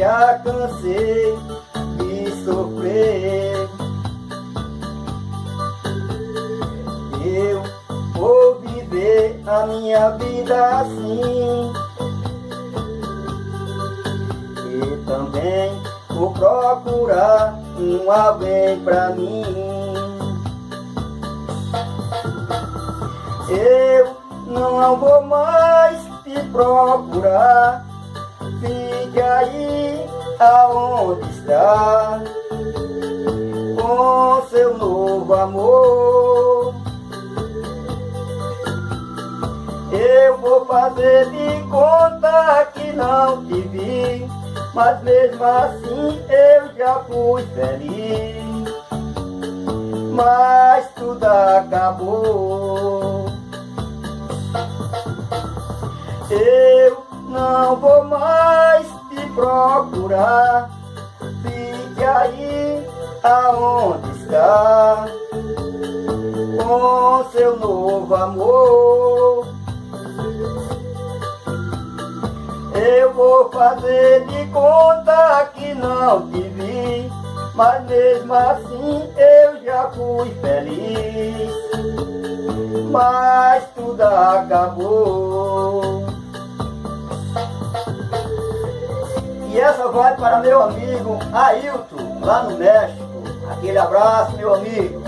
já cansei de sofrer. Eu vou viver a minha vida assim, e também vou procurar um alguém pra mim. Eu não vou mais te procurar, fique aí aonde está, com seu novo amor. Eu vou fazer de conta que não te vi, mas mesmo assim eu já fui feliz. Mas tudo acabou. Eu não vou mais te procurar, fique aí aonde está, com seu novo amor. Eu vou fazer de conta que não te vi, mas mesmo assim eu já fui feliz. Mas tudo acabou. E essa vai para meu amigo Ailton, lá no México. Aquele abraço, meu amigo.